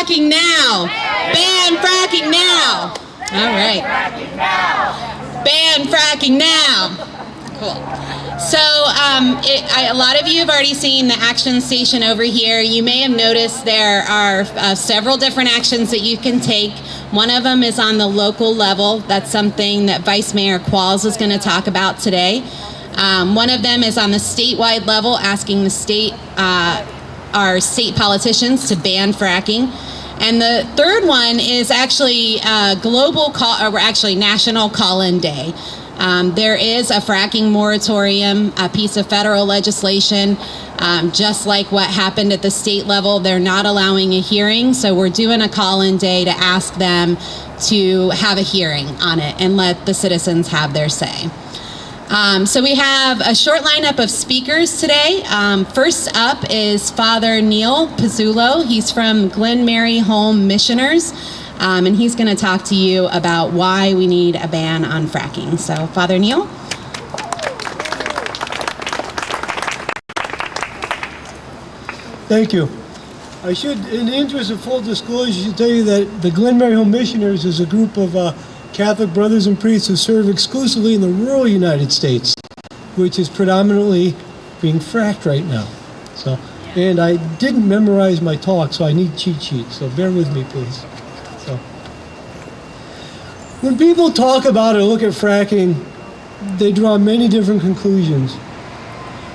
fracking now. Ban fracking now. All right. Ban fracking now. Cool. So a lot of you have already seen the action station over here. You may have noticed there are several different actions that you can take. One of them is on the local level. That's something that Vice Mayor Qualls is going to talk about today. One of them is on the statewide level, asking the our state politicians to ban fracking. And the third one is actually global call, or actually National Call-In Day. There is a fracking moratorium, a piece of federal legislation, just like what happened at the state level. They're not allowing a hearing, so we're doing a call-in day to ask them to have a hearing on it and let the citizens have their say. So we have a short lineup of speakers today. First up is Father Neil Pizzullo. He's from Glen Mary Home Missioners. And he's going to talk to you about why we need a ban on fracking. So, Father Neil. Thank you. I should, in the interest of full disclosure, tell you that the Glen Mary Home Missioners is a group of Catholic brothers and priests who serve exclusively in the rural United States, which is predominantly being fracked right now. So, and I didn't memorize my talk, so I need cheat sheets. So bear with me, please. When people talk about or look at fracking, they draw many different conclusions.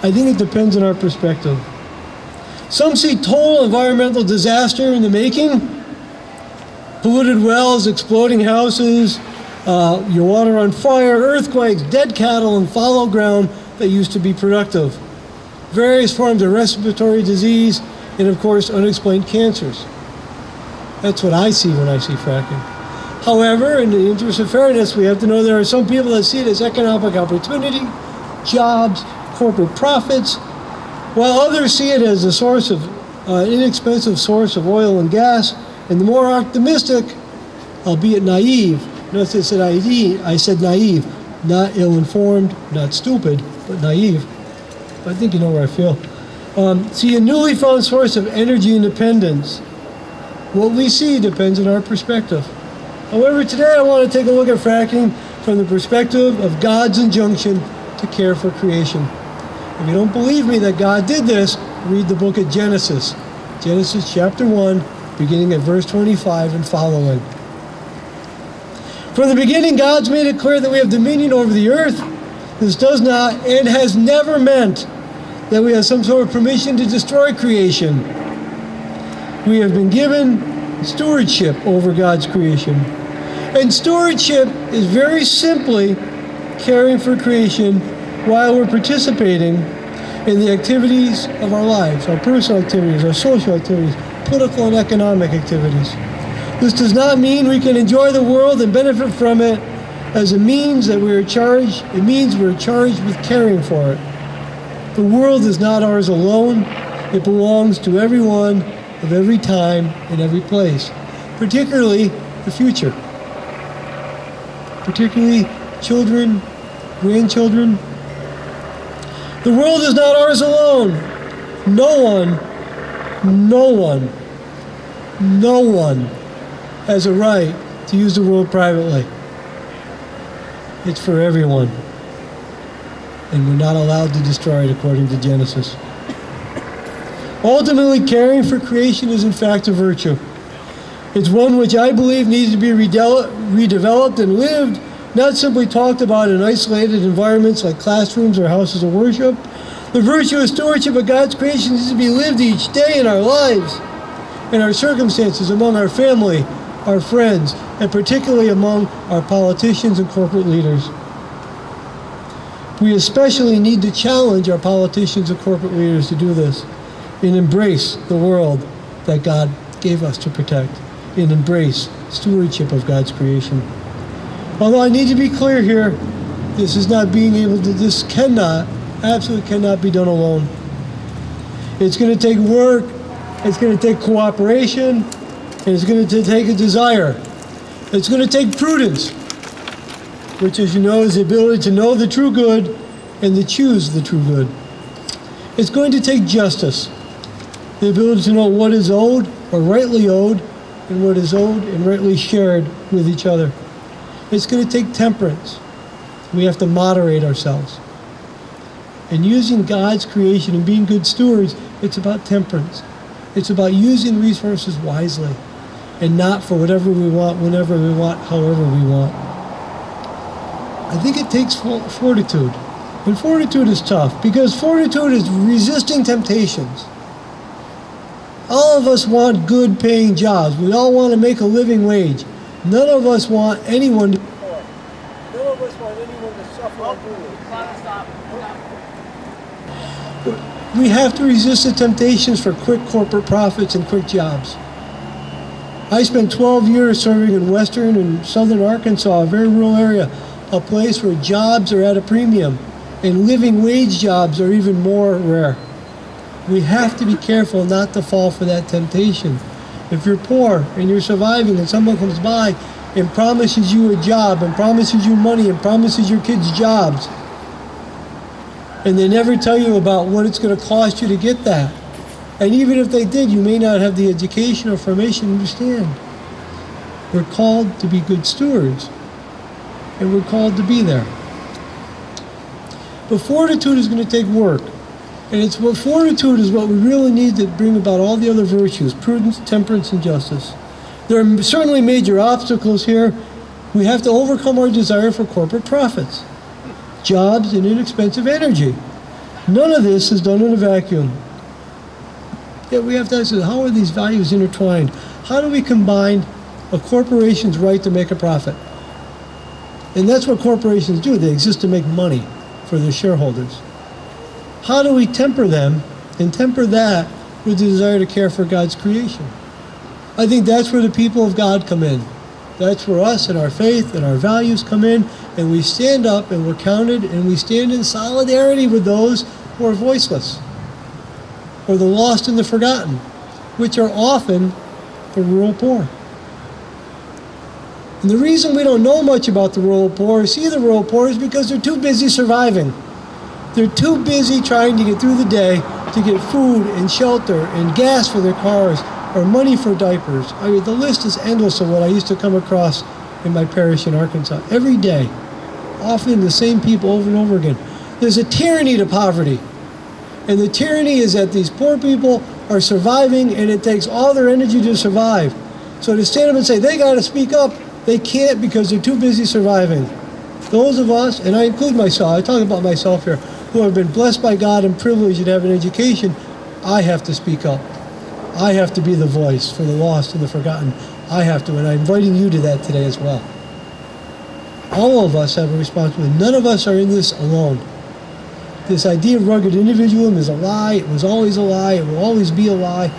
I think it depends on our perspective. Some see total environmental disaster in the making, polluted wells, exploding houses, your water on fire, earthquakes, dead cattle, and fallow ground that used to be productive, various forms of respiratory disease, and of course, unexplained cancers. That's what I see when I see fracking. However, in the interest of fairness, we have to know there are some people that see it as economic opportunity, jobs, corporate profits, while others see it as a source of inexpensive source of oil and gas. And the more optimistic, albeit naive, notice I said naive, not ill-informed, not stupid, but naive. I think you know where I feel. See a newly found source of energy independence. What we see depends on our perspective. However, today I want to take a look at fracking from the perspective of God's injunction to care for creation. If you don't believe me that God did this, read the book of Genesis. Genesis chapter 1, beginning at verse 25 and following. From the beginning, God's made it clear that we have dominion over the earth. This does not and has never meant that we have some sort of permission to destroy creation. We have been given stewardship over God's creation. And stewardship is very simply caring for creation while we're participating in the activities of our lives, our personal activities, our social activities, political and economic activities. This does not mean we can enjoy the world and benefit from it as a means that we are charged. It means we're charged with caring for it. The world is not ours alone. It belongs to everyone of every time and every place, particularly the future. Particularly children, grandchildren. The world is not ours alone. No one has a right to use the world privately. It's for everyone. And we're not allowed to destroy it according to Genesis. Ultimately, caring for creation is in fact a virtue. It's one which I believe needs to be redeveloped and lived, not simply talked about in isolated environments like classrooms or houses of worship. The virtue of stewardship of God's creation needs to be lived each day in our lives, in our circumstances, among our family, our friends, and particularly among our politicians and corporate leaders. We especially need to challenge our politicians and corporate leaders to do this and embrace the world that God gave us to protect, and embrace stewardship of God's creation. Although I need to be clear here, this absolutely cannot be done alone. It's going to take work, it's going to take cooperation, and it's going to take a desire. It's going to take prudence, which, as you know, is the ability to know the true good and to choose the true good. It's going to take justice, the ability to know what is owed or rightly owed, and what is owed and rightly shared with each other. It's going to take temperance. We have to moderate ourselves. And using God's creation and being good stewards, it's about temperance. It's about using resources wisely and not for whatever we want, whenever we want, however we want. I think it takes fortitude. And fortitude is tough because fortitude is resisting temptations. All of us want good paying jobs. We all want to make a living wage. None of us want anyone to be poor. None of us want anyone to suffer or do. We have to resist the temptations for quick corporate profits and quick jobs. I spent 12 years serving in western and southern Arkansas, a very rural area, a place where jobs are at a premium and living wage jobs are even more rare. We have to be careful not to fall for that temptation. If you're poor and you're surviving and someone comes by and promises you a job and promises you money and promises your kids jobs, and they never tell you about what it's going to cost you to get that, and even if they did, you may not have the education or formation to understand. We're called to be good stewards, and we're called to be there. But fortitude is going to take work. And fortitude is what we really need to bring about all the other virtues: prudence, temperance, and justice. There are certainly major obstacles here. We have to overcome our desire for corporate profits, jobs, and inexpensive energy. None of this is done in a vacuum. Yet we have to ask, how are these values intertwined? How do we combine a corporation's right to make a profit? And that's what corporations do. They exist to make money for their shareholders. How do we temper them and temper that with the desire to care for God's creation? I think that's where the people of God come in. That's where us and our faith and our values come in, and we stand up and we're counted and we stand in solidarity with those who are voiceless or the lost and the forgotten, which are often the rural poor. And the reason we don't know much about the rural poor or see the rural poor is because they're too busy surviving. They're too busy trying to get through the day to get food and shelter and gas for their cars or money for diapers. I mean, the list is endless of what I used to come across in my parish in Arkansas every day. Often the same people over and over again. There's a tyranny to poverty. And the tyranny is that these poor people are surviving and it takes all their energy to survive. So to stand up and say they got to speak up, they can't because they're too busy surviving. Those of us, and I include myself, I talk about myself here, who have been blessed by God and privileged to have an education, I have to speak up. I have to be the voice for the lost and the forgotten. I have to, and I'm inviting you to that today as well. All of us have a responsibility. None of us are in this alone. This idea of rugged individualism is a lie. It was always a lie. It will always be a lie.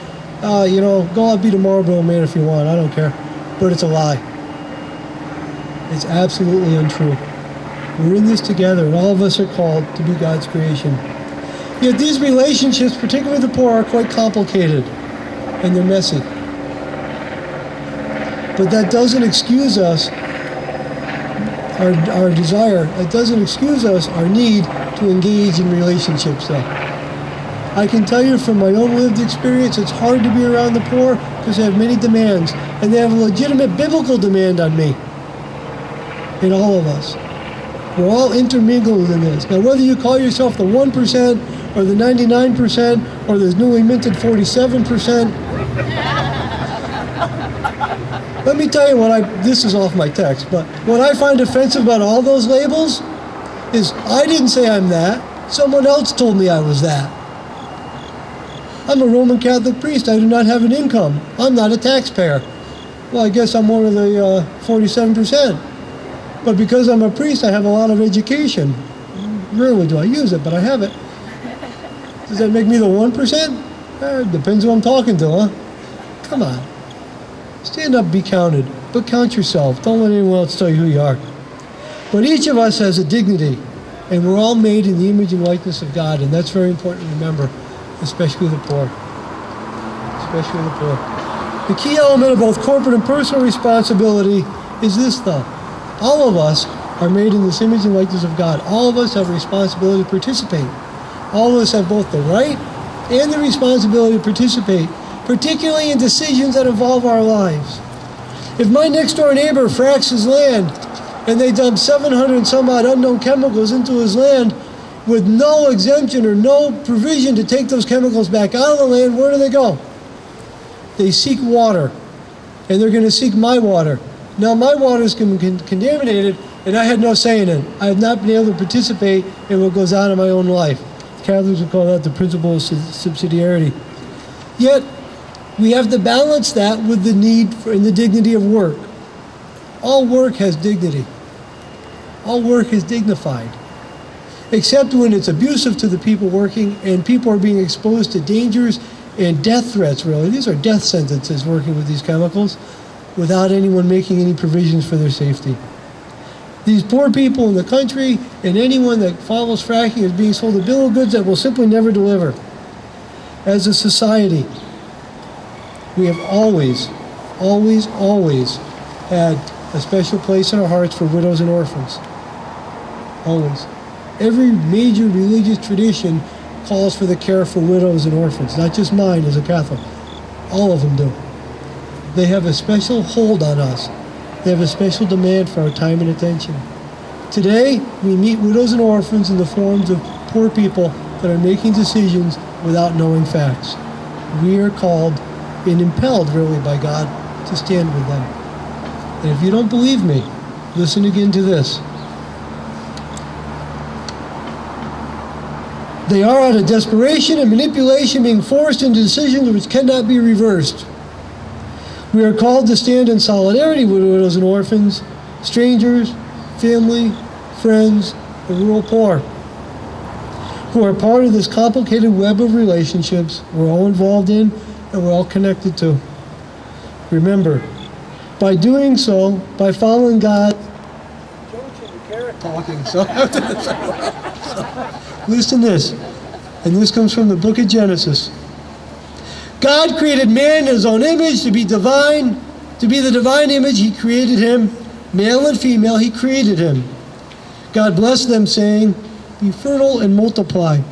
Go out, be the Marlboro Man if you want. I don't care. But it's a lie. It's absolutely untrue. We're in this together, and all of us are called to be God's creation. Yet these relationships, particularly with the poor, are quite complicated, and they're messy. But that doesn't excuse us, our desire, it doesn't excuse us, our need to engage in relationships, though. I can tell you from my own lived experience, it's hard to be around the poor because they have many demands, and they have a legitimate biblical demand on me, and all of us. We're all intermingled in this. Now, whether you call yourself the 1% or the 99% or the newly minted 47%, let me tell you this is off my text, but what I find offensive about all those labels is I didn't say I'm that. Someone else told me I was that. I'm a Roman Catholic priest. I do not have an income. I'm not a taxpayer. Well, I guess I'm one of the 47%. But because I'm a priest, I have a lot of education. Rarely do I use it, but I have it. Does that make me the 1%? Depends who I'm talking to, huh? Come on. Stand up, be counted, but count yourself. Don't let anyone else tell you who you are. But each of us has a dignity, and we're all made in the image and likeness of God, and that's very important to remember, especially the poor. Especially the poor. The key element of both corporate and personal responsibility is this, though. All of us are made in this image and likeness of God. All of us have a responsibility to participate. All of us have both the right and the responsibility to participate particularly in decisions that involve our lives. If my next door neighbor fracks his land and they dump 700 and some odd unknown chemicals into his land with no exemption or no provision to take those chemicals back out of the land, where do they go? They seek water, and they're going to seek my water. Now my water is contaminated, and I had no say in it. I have not been able to participate in what goes on in my own life. Catholics would call that the principle of subsidiarity. Yet, we have to balance that with the need for and the dignity of work. All work has dignity. All work is dignified. Except when it's abusive to the people working and people are being exposed to dangers and death threats, really. These are death sentences working with these chemicals without anyone making any provisions for their safety. These poor people in the country and anyone that follows fracking is being sold a bill of goods that will simply never deliver. As a society, we have always had a special place in our hearts for widows and orphans. Always. Every major religious tradition calls for the care for widows and orphans, not just mine as a Catholic. All of them do. They have a special hold on us. They have a special demand for our time and attention. Today, we meet widows and orphans in the forms of poor people that are making decisions without knowing facts. We are called and impelled, really, by God to stand with them. And if you don't believe me, listen again to this. They are out of desperation and manipulation being forced into decisions which cannot be reversed. We are called to stand in solidarity with widows and orphans, strangers, family, friends, the rural poor, who are part of this complicated web of relationships we're all involved in and we're all connected to. Remember, by doing so, by following God, listen to this, and this comes from the book of Genesis. God created man in his own image to be divine, to be the divine image. He created him, male and female, he created him. God blessed them, saying, be fertile and multiply.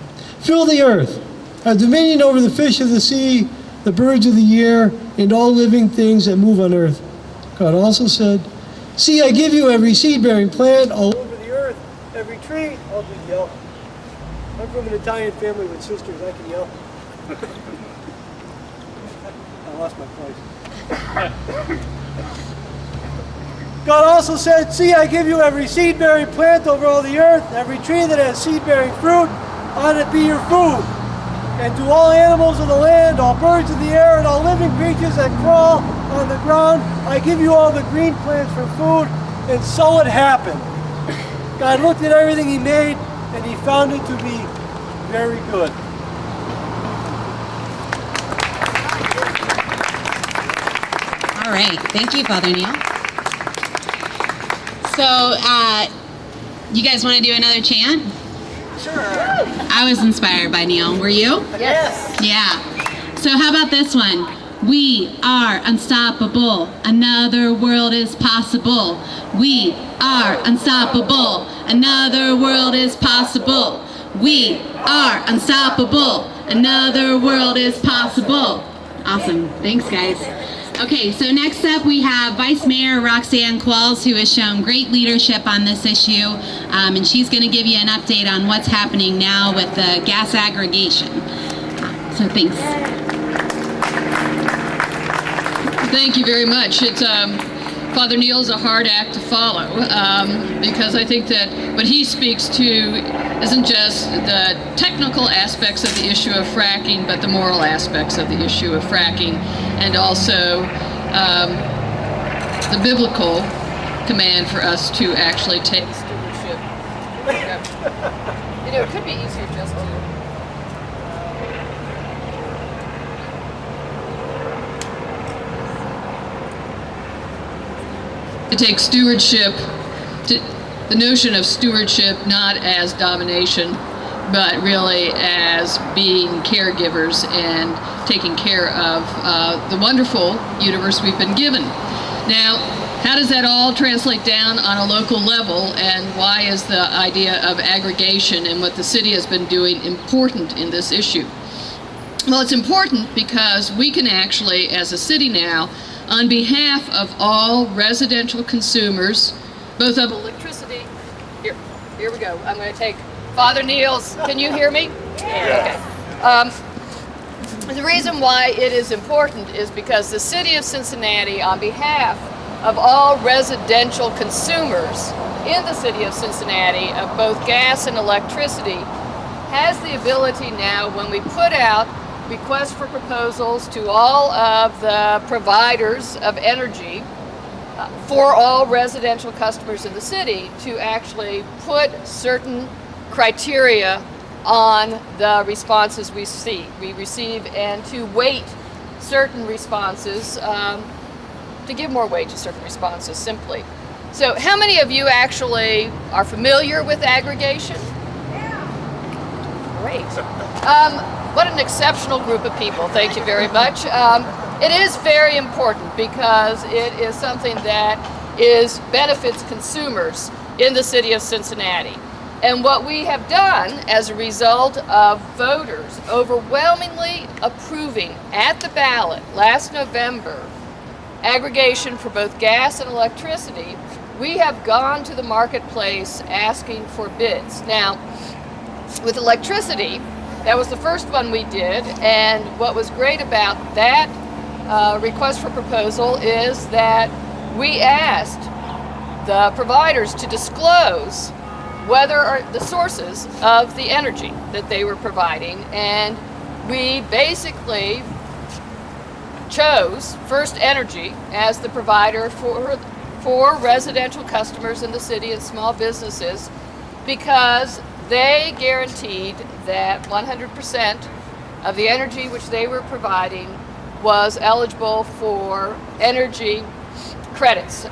Fill the earth, have dominion over the fish of the sea, the birds of the air, and all living things that move on earth. God also said, see, I give you every seed-bearing plant all over the earth, every tree. I'll just yell. I'm from an Italian family with sisters. I can yell. I lost my place. God also said, see, I give you every seed-bearing plant over all the earth, every tree that has seed-bearing fruit, on it be your food. And to all animals of the land, all birds of the air, and all living creatures that crawl on the ground, I give you all the green plants for food. And so it happened. God looked at everything he made, and he found it to be very good. All right. Thank you, Father Neil. So, you guys want to do another chant? Sure. I was inspired by Neil. Were you? Yes. Yeah. So how about this one? We are unstoppable. Another world is possible. We are unstoppable. Another world is possible. We are unstoppable. Another world is possible. Awesome. Thanks, guys. Okay, so next up we have Vice Mayor Roxanne Qualls, who has shown great leadership on this issue, and she's going to give you an update on what's happening now with the gas aggregation. So thanks. Thank you very much. Father Neil's a hard act to follow, because I think that what he speaks to isn't just the technical aspects of the issue of fracking, but the moral aspects of the issue of fracking, and also the biblical command for us to actually take stewardship. You know, it could be easier just to take stewardship, the notion of stewardship not as domination, but really as being caregivers and taking care of the wonderful universe we've been given. Now, how does that all translate down on a local level, and why is the idea of aggregation and what the city has been doing important in this issue? Well, it's important because we can actually, as a city now, on behalf of all residential consumers, both of electricity, here we go. I'm going to take Father Neil's, can you hear me? Yeah. Okay. The reason why it is important is because the city of Cincinnati, on behalf of all residential consumers in the city of Cincinnati of both gas and electricity, has the ability now, when we put out requests for proposals to all of the providers of energy for all residential customers in the city, to actually put certain criteria on the responses we receive, and to weight certain responses, to give more weight to certain responses simply. So how many of you actually are familiar with aggregation? Great. What an exceptional group of people. Thank you very much. It is very important because it is something that benefits consumers in the city of Cincinnati. And what we have done as a result of voters overwhelmingly approving at the ballot last November aggregation for both gas and electricity, we have gone to the marketplace asking for bids. Now, with electricity, that was the first one we did, and what was great about that request for proposal is that we asked the providers to disclose whether the sources of the energy that they were providing, and we basically chose First Energy as the provider for residential customers in the city and small businesses, because they guaranteed that 100% of the energy which they were providing was eligible for energy credits,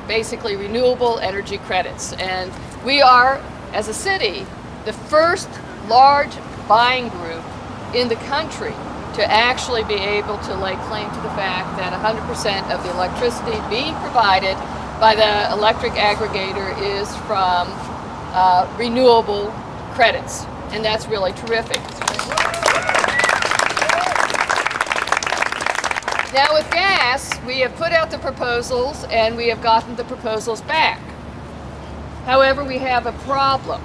basically renewable energy credits. And we are, as a city, the first large buying group in the country to actually be able to lay claim to the fact that 100% of the electricity being provided by the electric aggregator is from renewable credits, and that's really terrific. Now with gas, we have put out the proposals and we have gotten the proposals back. However, we have a problem.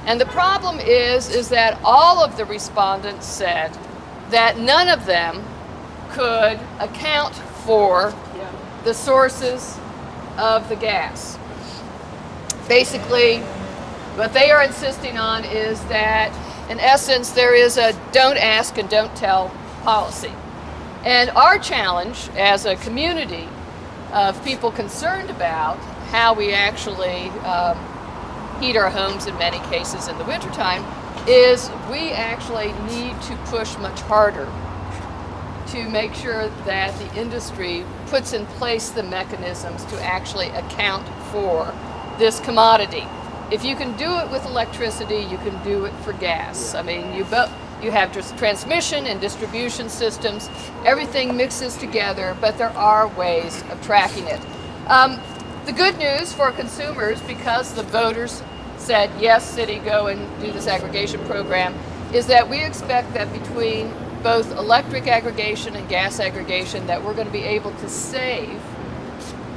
And the problem is that all of the respondents said that none of them could account for the sources of the gas. Basically, what they are insisting on is that, in essence, there is a don't ask and don't tell policy. And our challenge as a community of people concerned about how we actually heat our homes in many cases in the wintertime is we actually need to push much harder to make sure that the industry puts in place the mechanisms to actually account for this commodity. If you can do it with electricity, you can do it for gas. I mean, you have just transmission and distribution systems. Everything mixes together, but there are ways of tracking it. The good news for consumers, because the voters said, yes, city, go and do this aggregation program, is that we expect that between both electric aggregation and gas aggregation that we're going to be able to save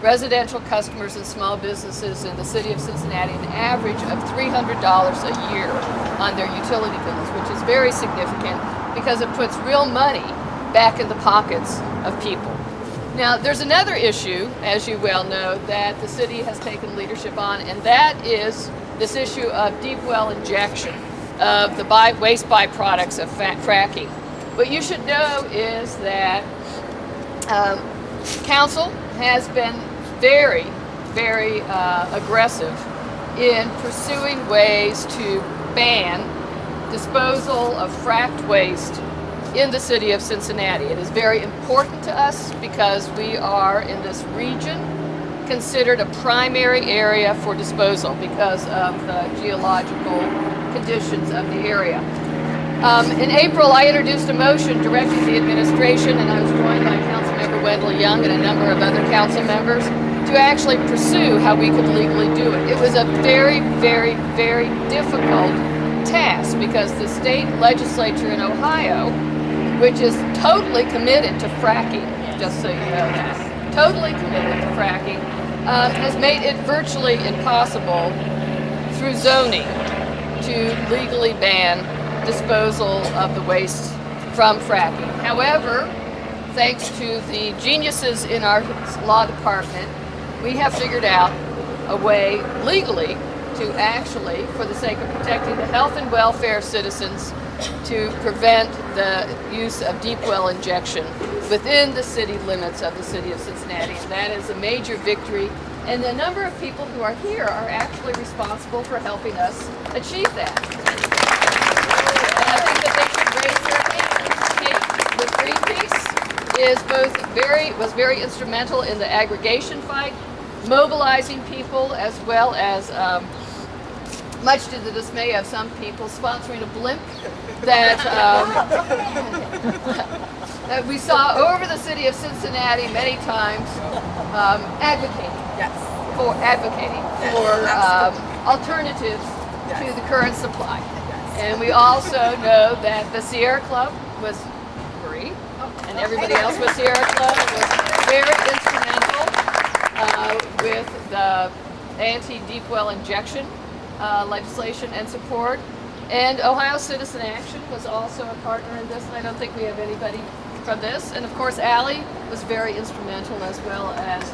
residential customers and small businesses in the city of Cincinnati an average of $300 a year on their utility bills, which is very significant because it puts real money back in the pockets of people. Now, there's another issue, as you well know, that the city has taken leadership on, and that is this issue of deep well injection of the waste byproducts of fracking. What you should know is that council has been very, very aggressive in pursuing ways to ban disposal of fracked waste in the city of Cincinnati. It is very important to us because we are in this region considered a primary area for disposal because of the geological conditions of the area. In April, I introduced a motion directing the administration, and I was joined by Councilmember Wendell Young and a number of other council members to actually pursue how we could legally do it. It was a very, very, very difficult task because the state legislature in Ohio which is totally committed to fracking, just so you know that, totally committed to fracking, has made it virtually impossible through zoning to legally ban disposal of the waste from fracking. However, thanks to the geniuses in our law department, we have figured out a way legally to actually, for the sake of protecting the health and welfare of citizens, to prevent the use of deep well injection within the city limits of the city of Cincinnati. And that is a major victory. And the number of people who are here are actually responsible for helping us achieve that. And I think that they should raise their hands. Kate with Greenpeace was very instrumental in the aggregation fight, mobilizing people, as well as, much to the dismay of some people, sponsoring a blimp that, that we saw over the city of Cincinnati many times, advocating for alternatives to the current supply. And we also know that the Sierra Club was free, and everybody else with Sierra Club was very instrumental with the anti-deep well injection legislation and support. And Ohio Citizen Action was also a partner in this, and I don't think we have anybody from this. And of course, Allie was very instrumental, as well as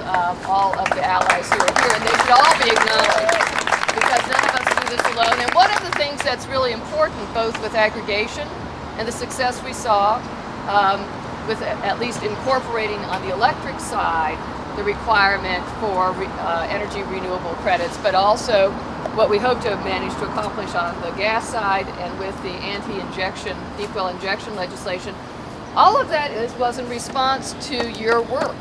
all of the allies who are here, and they should all be acknowledged, because none of us do this alone. And one of the things that's really important, both with aggregation and the success we saw with at least incorporating on the electric side the requirement for energy renewable credits, but also what we hope to have managed to accomplish on the gas side and with the anti-injection, deep well injection legislation. All of that was in response to your work.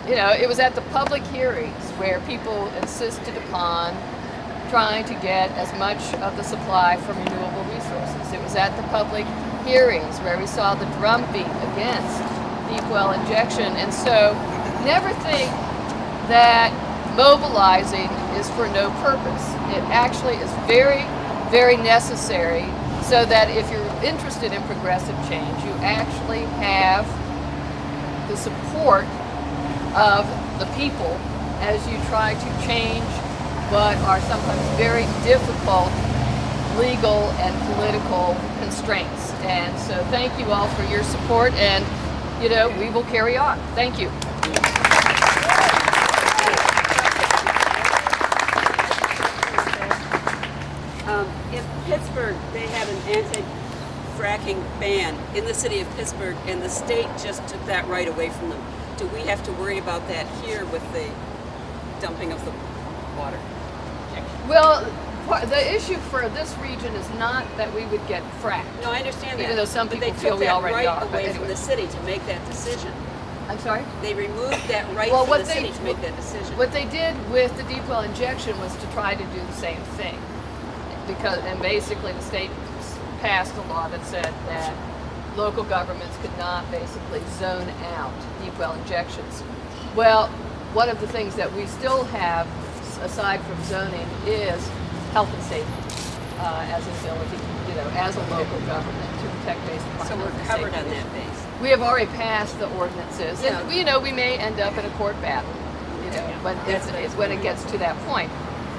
You know, it was at the public hearings where people insisted upon trying to get as much of the supply from renewable resources. It was at the public hearings where we saw the drumbeat against deep well injection. And so never think that mobilizing is for no purpose. It actually is very, very necessary, so that if you're interested in progressive change, you actually have the support of the people as you try to change what are sometimes very difficult legal and political constraints. And so thank you all for your support, and you know, we will carry on. Thank you. In Pittsburgh, they have an anti-fracking ban in the city of Pittsburgh, and the state just took that right away from them. Do we have to worry about that here with the dumping of the water? Well, the issue for this region is not that we would get fracked. No, I understand that. Even though some people but feel we already are. But they took that right away from the city to make that decision. I'm sorry? They removed that right from the city to make that decision. What they did with the deep well injection was to try to do the same thing. And basically the state passed a law that said that local governments could not basically zone out deep well injections. Well, one of the things that we still have, aside from zoning, is health and safety as an ability, you know, as a local government to protect basic health and safety. So we're covered on that base. We have already passed the ordinances, and you know, we may end up in a court battle, you know, when it gets to that point.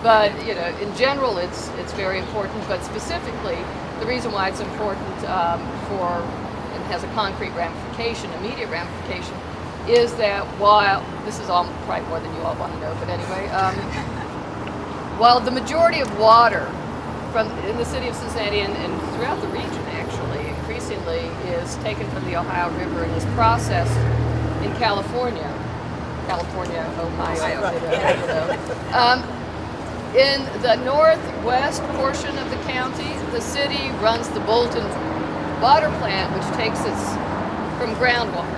But you know, in general, it's very important. But specifically, the reason why it's important and has a concrete ramification, immediate ramification, is that while this is all probably more than you all want to know, but anyway, while the majority of water in the city of Cincinnati and throughout the region actually increasingly is taken from the Ohio River and is processed in California, Ohio, in the northwest portion of the county, the city runs the Bolton water plant, which takes its from groundwater.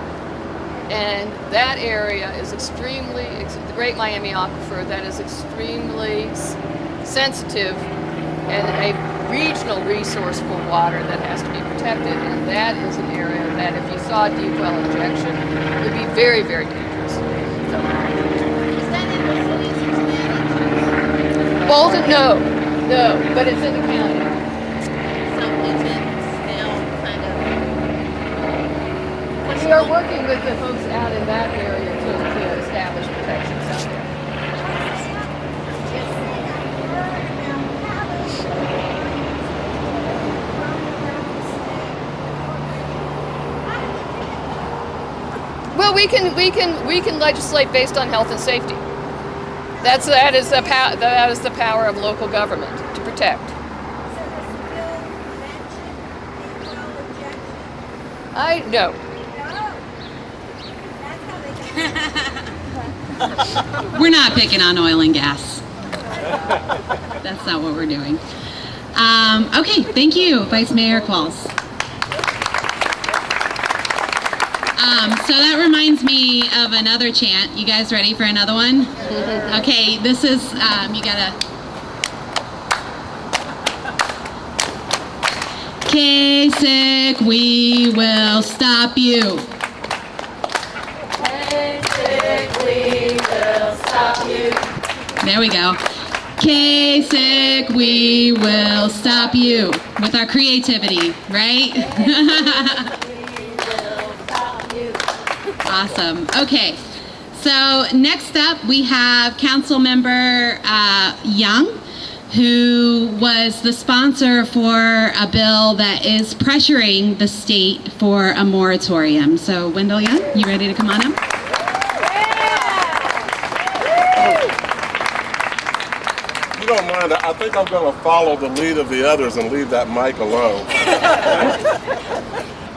And that area is extremely, the Great Miami Aquifer, that is extremely sensitive and a regional resource for water that has to be protected. And that is an area that if you saw deep well injection, would be very, very dangerous. So, Is that in the city of Cincinnati? Bolton, no, but it's in the county. So is it still kind of We are working with the folks out in that area to establish protections out there. Well, we can legislate based on health and safety. That is the power of local government to protect. I know. We're not picking on oil and gas. That's not what we're doing. Okay, thank you, Vice Mayor Qualls. So that reminds me of another chant. You guys ready for another one? Okay, this is, you gotta... Kasich, we will stop you. Kasich, we will stop you. There we go. Kasich, we will stop you. With our creativity, right? Awesome. Okay. So next up we have Councilmember Young, who was the sponsor for a bill that is pressuring the state for a moratorium. So Wendell Young, you ready to come on up? If you don't mind, I think I'm going to follow the lead of the others and leave that mic alone.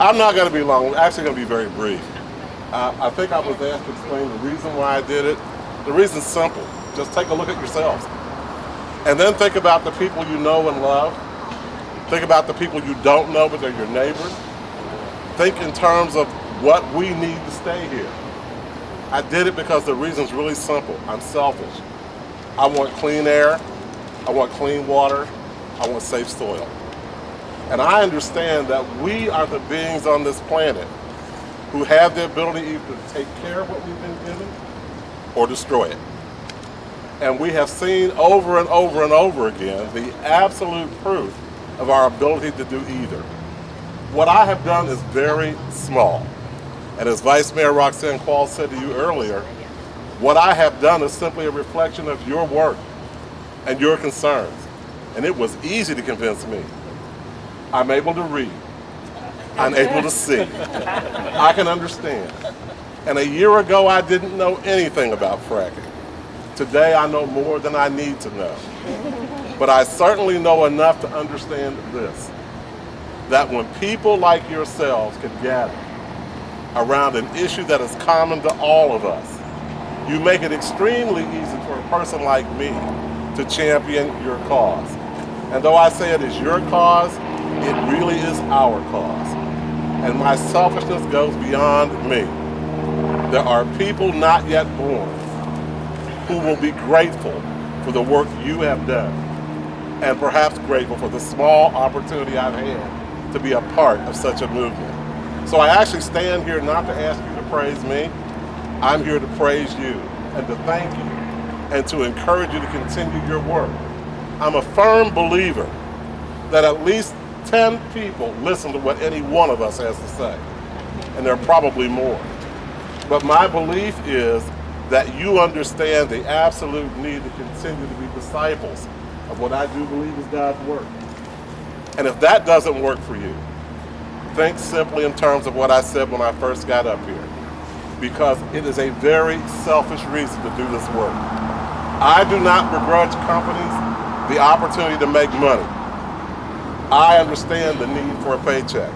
I'm not going to be long. I'm actually going to be very brief. I think I was asked to explain the reason why I did it. The reason's simple. Just take a look at yourselves. And then think about the people you know and love. Think about the people you don't know, but they're your neighbors. Think in terms of what we need to stay here. I did it because the reason's really simple. I'm selfish. I want clean air. I want clean water. I want safe soil. And I understand that we are the beings on this planet who have the ability either to take care of what we've been given or destroy it. And we have seen over and over and over again the absolute proof of our ability to do either. What I have done is very small. And as Vice Mayor Roxanne Qualls said to you earlier, what I have done is simply a reflection of your work and your concerns. And it was easy to convince me. I'm able to read. I'm able to see. I can understand. And a year ago, I didn't know anything about fracking. Today, I know more than I need to know. But I certainly know enough to understand this, that when people like yourselves can gather around an issue that is common to all of us, you make it extremely easy for a person like me to champion your cause. And though I say it is your cause, it really is our cause. And my selfishness goes beyond me. There are people not yet born who will be grateful for the work you have done, and perhaps grateful for the small opportunity I've had to be a part of such a movement. So I actually stand here not to ask you to praise me. I'm here to praise you and to thank you and to encourage you to continue your work. I'm a firm believer that at least 10 people listen to what any one of us has to say, and there are probably more. But my belief is that you understand the absolute need to continue to be disciples of what I do believe is God's work. And if that doesn't work for you, think simply in terms of what I said when I first got up here, because it is a very selfish reason to do this work. I do not begrudge companies the opportunity to make money. I understand the need for a paycheck.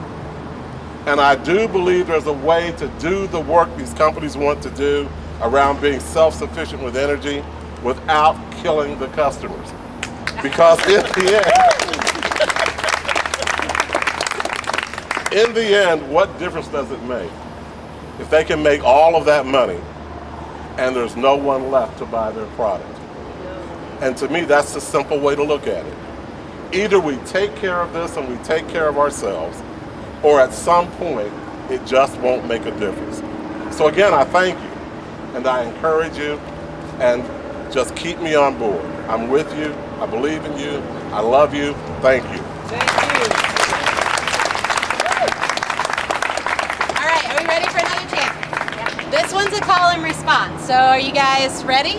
And I do believe there's a way to do the work these companies want to do around being self-sufficient with energy without killing the customers. Because in the end, what difference does it make if they can make all of that money and there's no one left to buy their product? And to me, that's the simple way to look at it. Either we take care of this and we take care of ourselves, or at some point, it just won't make a difference. So again, I thank you, and I encourage you, and just keep me on board. I'm with you, I believe in you, I love you, thank you. Thank you. All right, are we ready for time response. So are you guys ready?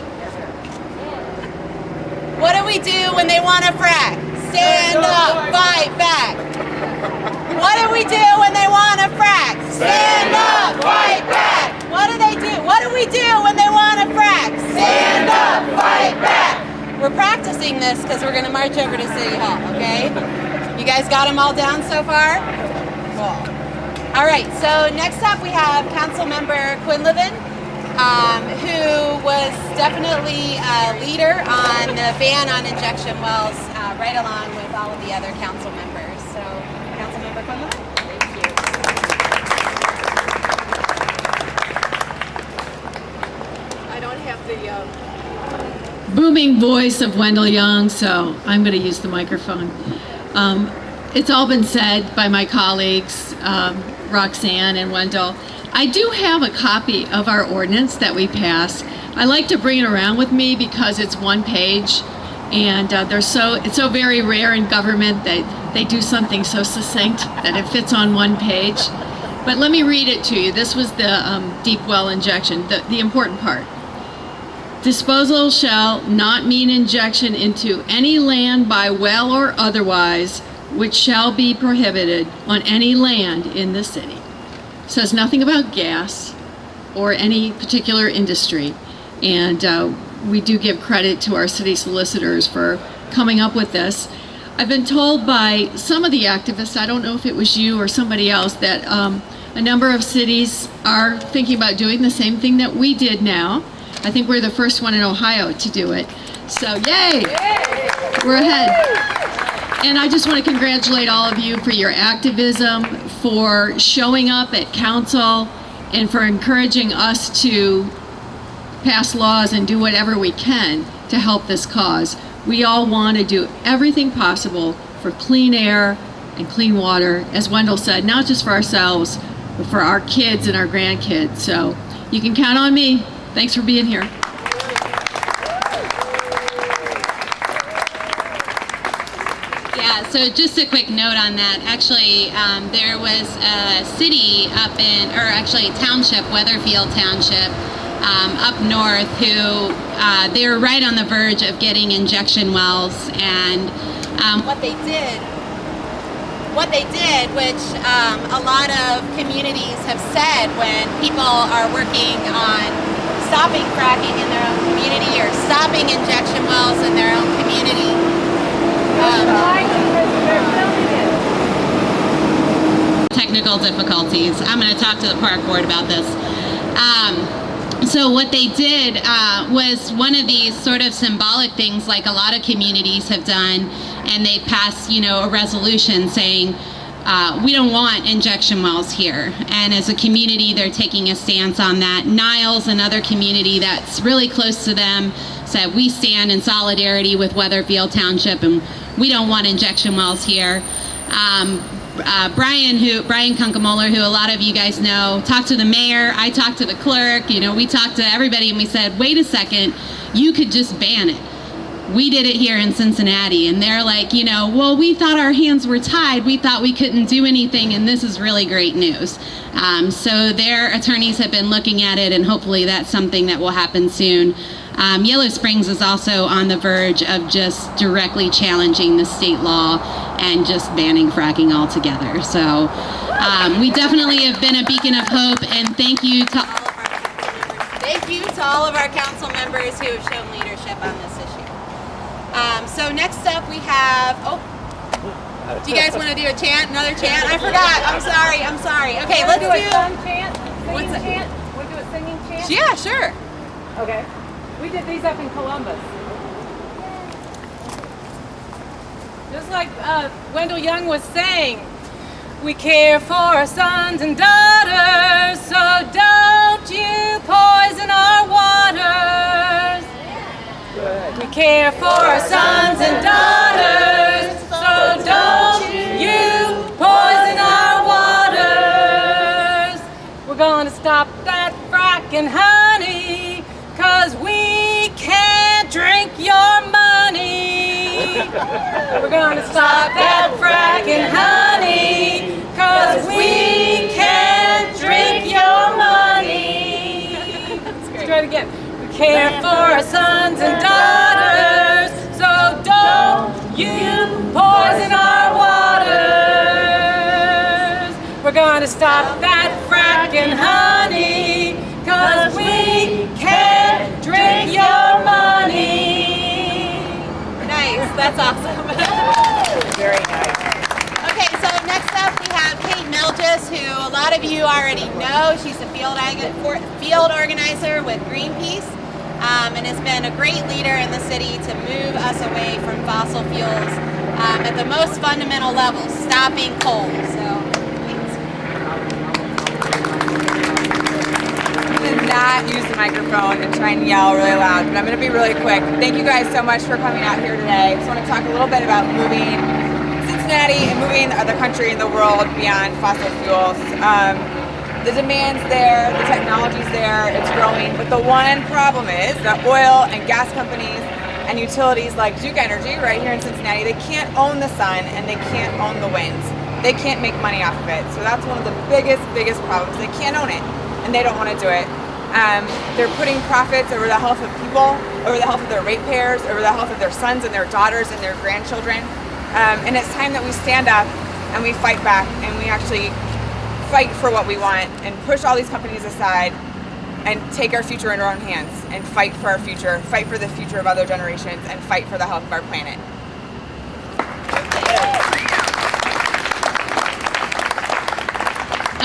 What do we do when they want to frack? Stand up, fight back. What do we do when they want to frack? Stand up, fight back. What do they do? What do we do when they want to frack? Stand up, fight back. We're practicing this because we're going to march over to City Hall, okay? You guys got them all down so far? Cool. All right, so next up we have Councilmember Quinlivan, who was definitely a leader on the ban on injection wells, right along with all of the other council members. So, Councilmember Quinlivan. Thank you. I don't have the Booming voice of Wendell Young, so I'm going to use the microphone. It's all been said by my colleagues, Roxanne and Wendell. I do have a copy of our ordinance that we passed. I like to bring it around with me because it's one page, and it's so very rare in government that they do something so succinct that it fits on one page. But let me read it to you. This was the deep well injection, the important part. Disposal shall not mean injection into any land by well or otherwise, which shall be prohibited on any land in the city. Says nothing about gas or any particular industry. And we do give credit to our city solicitors for coming up with this. I've been told by some of the activists, I don't know if it was you or somebody else, that a number of cities are thinking about doing the same thing that we did now. I think we're the first one in Ohio to do it. So yay! We're ahead. And I just want to congratulate all of you for your activism, for showing up at council, and for encouraging us to pass laws and do whatever we can to help this cause. We all want to do everything possible for clean air and clean water, as Wendell said, not just for ourselves, but for our kids and our grandkids. So you can count on me. Thanks for being here. Yeah, so just a quick note on that. Actually, there was a city up in, or actually township, Weatherfield Township, up north, who they were right on the verge of getting injection wells, and what they did, which a lot of communities have said when people are working on stopping fracking in their own community or stopping injection wells in their own community. Technical difficulties. I'm going to talk to the park board about this. So what they did was one of these sort of symbolic things like a lot of communities have done, and they passed, a resolution saying we don't want injection wells here. And as a community, they're taking a stance on that. Niles, another community that's really close to them, said we stand in solidarity with Weatherfield Township and we don't want injection wells here. Brian Kunkemoller, who a lot of you guys know, talked to the mayor, I talked to the clerk, we talked to everybody, and we said, wait a second, you could just ban it. We did it here in Cincinnati, and they're like, well, we thought our hands were tied, we thought we couldn't do anything, and this is really great news. So their attorneys have been looking at it, and hopefully that's something that will happen soon. Yellow Springs is also on the verge of just directly challenging the state law and just banning fracking altogether. So we definitely have been a beacon of hope, and thank you to all of our council members who have shown leadership on this issue. So next up we have, do you guys want to do a chant, another chant? I forgot, I'm sorry. Okay, let's do a song chant, singing chant. Want to do a singing chant? Yeah, sure. Okay. We did these up in Columbus. Just like Wendell Young was saying, we care for our sons and daughters, so don't you poison our waters. We care for our sons and daughters, so don't you poison our waters. We're gonna stop that fracking, honey, 'cause we can't drink your money. We're gonna stop that fracking, honey, 'cause we can't drink your money. care for our sons and daughters, so don't you poison our waters. We're gonna stop that fracking, honey, 'cause we can't drink your money. Nice, that's awesome. Very nice. Okay, so next up we have Kate Melgis, who a lot of you already know. She's a field organizer with Greenpeace, and has been a great leader in the city to move us away from fossil fuels at the most fundamental level, stopping coal. So, thanks. I'm going to not use the microphone and try and yell really loud, but I'm going to be really quick. Thank you guys so much for coming out here today. I just want to talk a little bit about moving Cincinnati and moving the country and the world beyond fossil fuels. The demand's there, the technology's there, it's growing, but the one problem is that oil and gas companies and utilities like Duke Energy right here in Cincinnati, they can't own the sun and they can't own the winds. They can't make money off of it. So that's one of the biggest problems. They can't own it and they don't want to do it. They're putting profits over the health of people, over the health of their ratepayers, over the health of their sons and their daughters and their grandchildren. And it's time that we stand up and we fight back and we actually fight for what we want and push all these companies aside and take our future in our own hands and fight for our future, fight for the future of other generations, and fight for the health of our planet.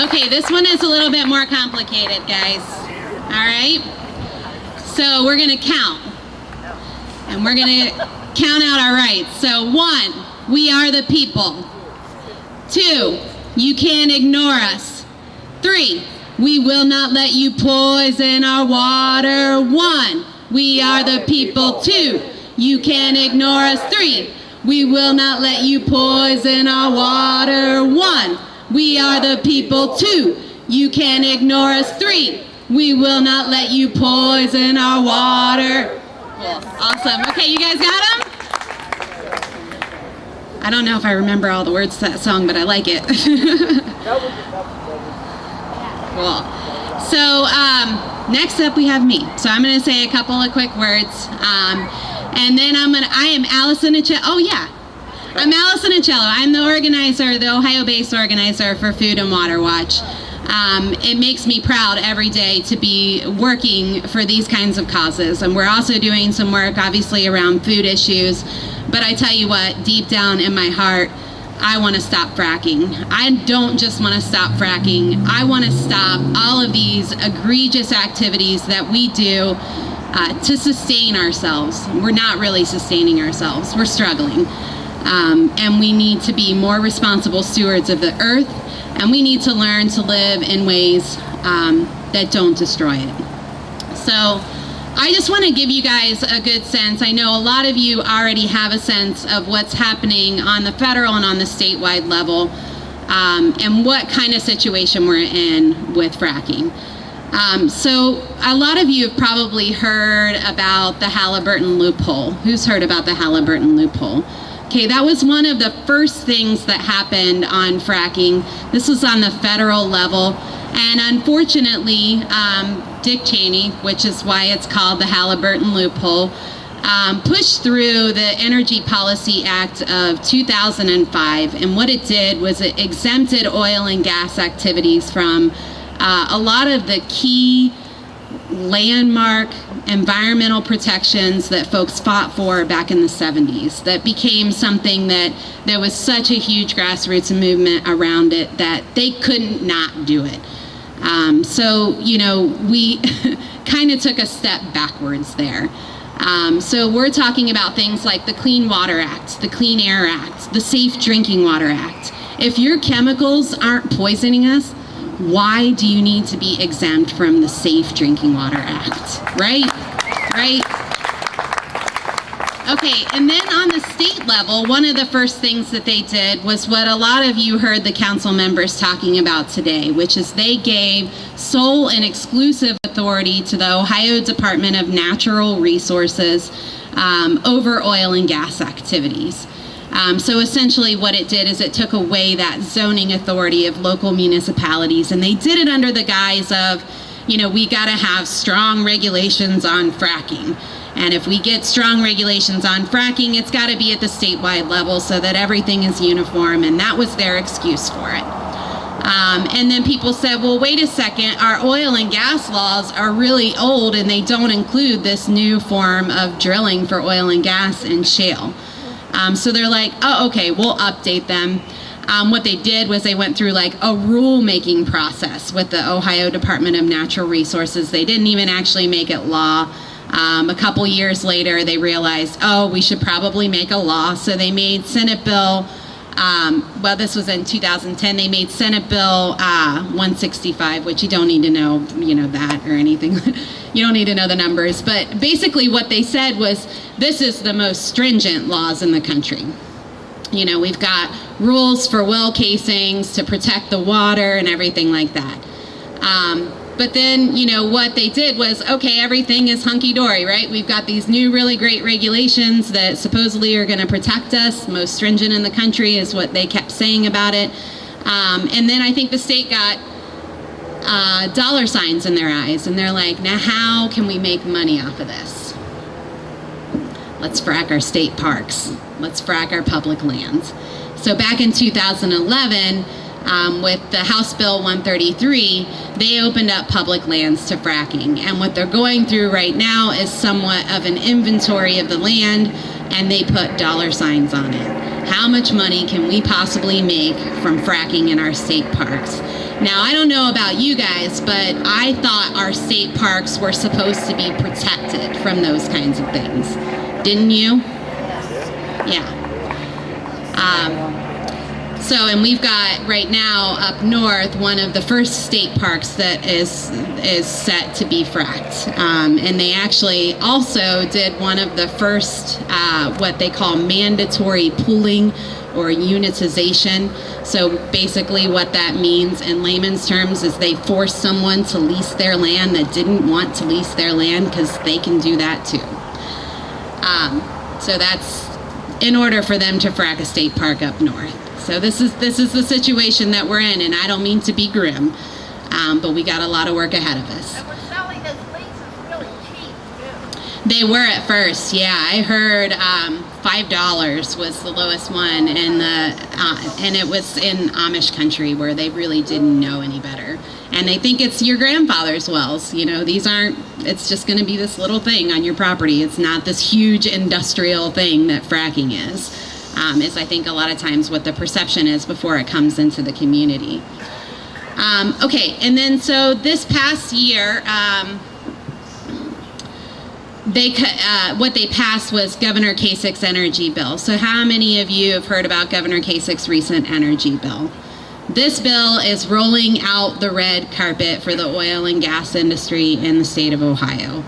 Okay, this one is a little bit more complicated, guys. All right? So we're going to count. And we're going to count out our rights. So 1, we are the people. 2, you can't ignore us. 3, we will not let you poison our water. 1, we are the people. 2, you can't ignore us. 3, we will not let you poison our water. 1, we are the people. 2, you can't ignore us. 3, we will not let you poison our water. Cool. Awesome. Okay, you guys got them? I don't know if I remember all the words to that song, but I like it. Cool. So next up we have me. So I'm going to say a couple of quick words, and then I am Allison Acello. Oh yeah, I'm Allison Acello. I'm the organizer, the Ohio-based organizer for Food and Water Watch. It makes me proud every day to be working for these kinds of causes, and we're also doing some work obviously around food issues. But I tell you what, deep down in my heart, I want to stop fracking. I don't just want to stop fracking. I want to stop all of these egregious activities that we do to sustain ourselves. We're not really sustaining ourselves. We're struggling. And we need to be more responsible stewards of the earth, and we need to learn to live in ways that don't destroy it. So I just want to give you guys a good sense. I know a lot of you already have a sense of what's happening on the federal and on the statewide level, and what kind of situation we're in with fracking. So a lot of you have probably heard about the Halliburton loophole. Who's heard about the Halliburton loophole? Okay, that was one of the first things that happened on fracking. This was on the federal level. And unfortunately, Dick Cheney, which is why it's called the Halliburton loophole, pushed through the Energy Policy Act of 2005. And what it did was it exempted oil and gas activities from a lot of the key landmark environmental protections that folks fought for back in the 70s. That became something that there was such a huge grassroots movement around it that they couldn't not do it. So, you know, we kind of took a step backwards there. So we're talking about things like the Clean Water Act, the Clean Air Act, the Safe Drinking Water Act. If your chemicals aren't poisoning us, why do you need to be exempt from the Safe Drinking Water Act, right? Right? Okay, and then on the state level, one of the first things that they did was what a lot of you heard the council members talking about today, which is they gave sole and exclusive authority to the Ohio Department of Natural Resources over oil and gas activities. So essentially what it did is it took away that zoning authority of local municipalities, and they did it under the guise of you know, we got to have strong regulations on fracking. And if we get strong regulations on fracking, it's got to be at the statewide level so that everything is uniform, and that was their excuse for it. And then people said, well, wait a second, our oil and gas laws are really old and they don't include this new form of drilling for oil and gas and shale. So they're like, oh, okay, we'll update them. What they did was they went through like a rule-making process with the Ohio Department of Natural Resources. They didn't even actually make it law. A couple years later, they realized, oh, we should probably make a law. So they made Senate Bill, well, this was in 2010, they made Senate Bill 165, which you don't need to know, that or anything. You don't need to know the numbers. But basically what they said was, this is the most stringent laws in the country. We've got rules for well casings to protect the water and everything like that. But then, what they did was, okay, everything is hunky-dory, right? We've got these new really great regulations that supposedly are going to protect us. Most stringent in the country is what they kept saying about it. And then I think the state got dollar signs in their eyes. And they're like, now how can we make money off of this? Let's frack our state parks. Let's frack our public lands. So back in 2011, with the House Bill 133, they opened up public lands to fracking. And what they're going through right now is somewhat of an inventory of the land, and they put dollar signs on it. How much money can we possibly make from fracking in our state parks? Now, I don't know about you guys, but I thought our state parks were supposed to be protected from those kinds of things. Didn't you? Yeah. And we've got right now up north one of the first state parks that is set to be fracked. And they actually also did one of the first what they call mandatory pooling or unitization. So basically what that means in layman's terms is they force someone to lease their land that didn't want to lease their land, because they can do that too. So that's in order for them to frack a state park up north. So this is the situation that we're in, and I don't mean to be grim, but we got a lot of work ahead of us. And we're selling those leases really cheap, too. They were at first, yeah. I heard $5 was the lowest one, and it was in Amish country where they really didn't know any better. And they think it's your grandfather's wells. These aren't, it's just going to be this little thing on your property. It's not this huge industrial thing that fracking is I think a lot of times what the perception is before it comes into the community. Okay, and then so this past year, what they passed was Governor Kasich's energy bill. So how many of you have heard about Governor Kasich's recent energy bill? This bill is rolling out the red carpet for the oil and gas industry in the state of Ohio.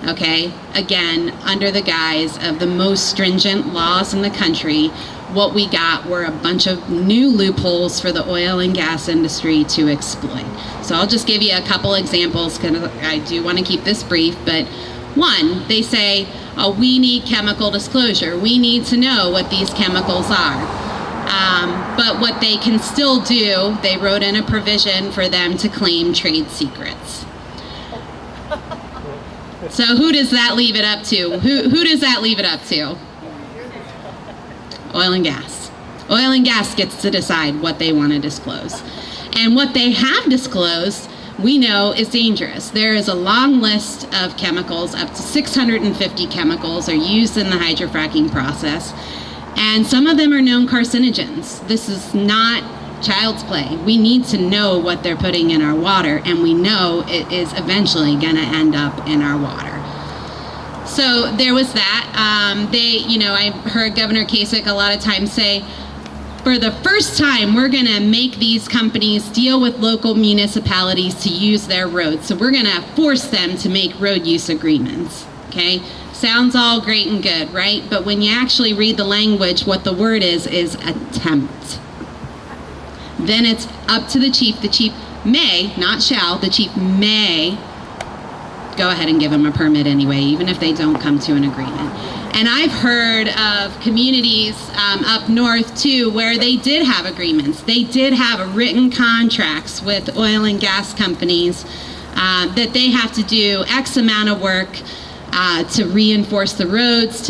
Okay, again, under the guise of the most stringent laws in the country, what we got were a bunch of new loopholes for the oil and gas industry to exploit. So I'll just give you a couple examples, because I do want to keep this brief. But one, they say, oh, we need chemical disclosure. We need to know what these chemicals are. But what they can still do, they wrote in a provision for them to claim trade secrets. So who does that leave it up to? Who does that leave it up to? Oil and gas. Oil and gas gets to decide what they want to disclose. And what they have disclosed, we know, is dangerous. There is a long list of chemicals, up to 650 chemicals are used in the hydrofracking process. And some of them are known carcinogens. This is not child's play. We need to know what they're putting in our water, and we know it is eventually going to end up in our water. So there was that. I heard Governor Kasich a lot of times say, for the first time, we're going to make these companies deal with local municipalities to use their roads. So we're going to force them to make road use agreements. Okay? Sounds all great and good, right? But when you actually read the language, what the word is attempt. Then it's up to the chief. The chief may, not shall, the chief may go ahead and give them a permit anyway, even if they don't come to an agreement. And I've heard of communities up north too where they did have agreements. They did have written contracts with oil and gas companies that they have to do X amount of work to reinforce the roads,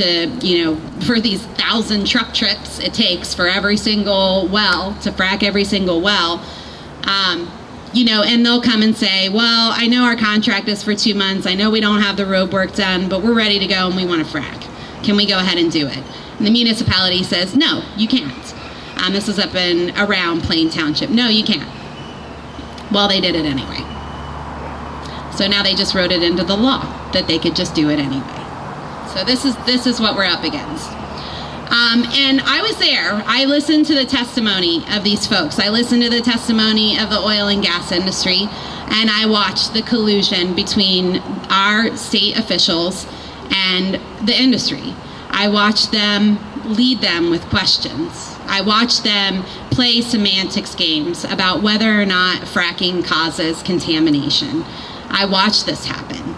for these 1,000 truck trips it takes for every single well, to frack every single well. And they'll come and say, well, I know our contract is for 2 months. I know we don't have the road work done, but we're ready to go and we want to frack. Can we go ahead and do it? And the municipality says, no, you can't. This is up in around Plain Township. No, you can't. Well, they did it anyway. So now they just wrote it into the law that they could just do it anyway. So this is what we're up against. And I was there. I listened to the testimony of these folks. I listened to the testimony of the oil and gas industry, and I watched the collusion between our state officials and the industry. I watched them lead them with questions. I watched them play semantics games about whether or not fracking causes contamination. I watched this happen.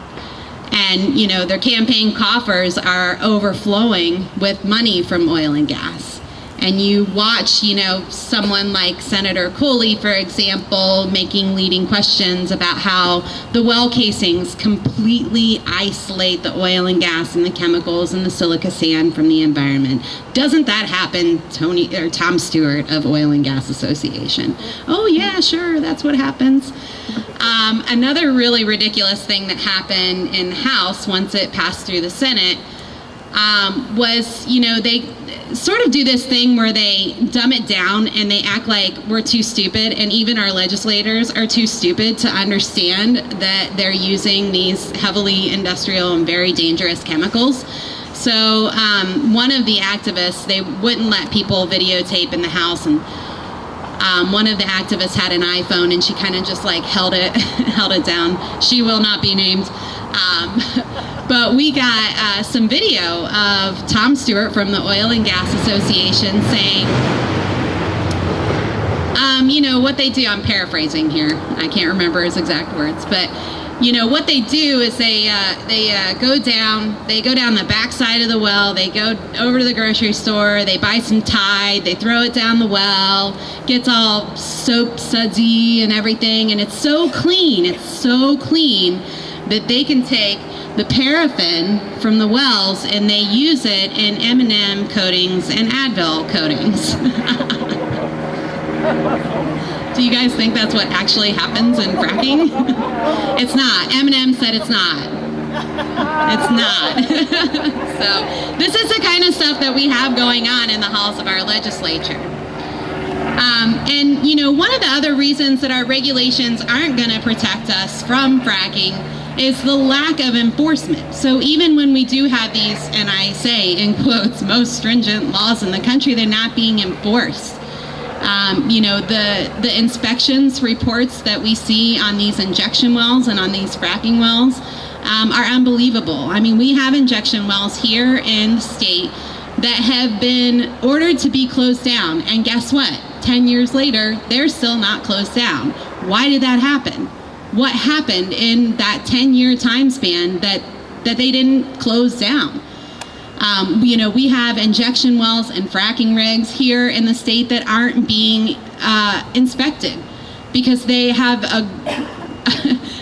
And, their campaign coffers are overflowing with money from oil and gas. And you watch, someone like Senator Coley, for example, making leading questions about how the well casings completely isolate the oil and gas and the chemicals and the silica sand from the environment. Doesn't that happen, Tom Stewart of Oil and Gas Association? Oh yeah, sure, that's what happens. Another really ridiculous thing that happened in the House once it passed through the Senate was, they sort of do this thing where they dumb it down and they act like we're too stupid, and even our legislators are too stupid to understand that they're using these heavily industrial and very dangerous chemicals. So one of the activists, they wouldn't let people videotape in the House, and one of the activists had an iPhone and she kind of just like held it down. She will not be named. But we got some video of Tom Stewart from the Oil and Gas Association saying, what they do, I'm paraphrasing here, I can't remember his exact words, but what they do is they go down the back side of the well, they go over to the grocery store, they buy some Tide, they throw it down the well, gets all soap sudsy and everything, and it's so clean that they can take the paraffin from the wells and they use it in M&M coatings and Advil coatings. Do you guys think that's what actually happens in fracking? It's not. M&M said it's not. It's not. So this is the kind of stuff that we have going on in the halls of our legislature. And one of the other reasons that our regulations aren't going to protect us from fracking is the lack of enforcement. So even when we do have these, and I say in quotes, most stringent laws in the country, they're not being enforced. The inspections reports that we see on these injection wells and on these fracking wells are unbelievable. I mean, we have injection wells here in the state that have been ordered to be closed down, and guess what? 10 years later, they're still not closed down. Why did that happen? What happened in that 10-year time span that they didn't close down? We have injection wells and fracking rigs here in the state that aren't being inspected because they have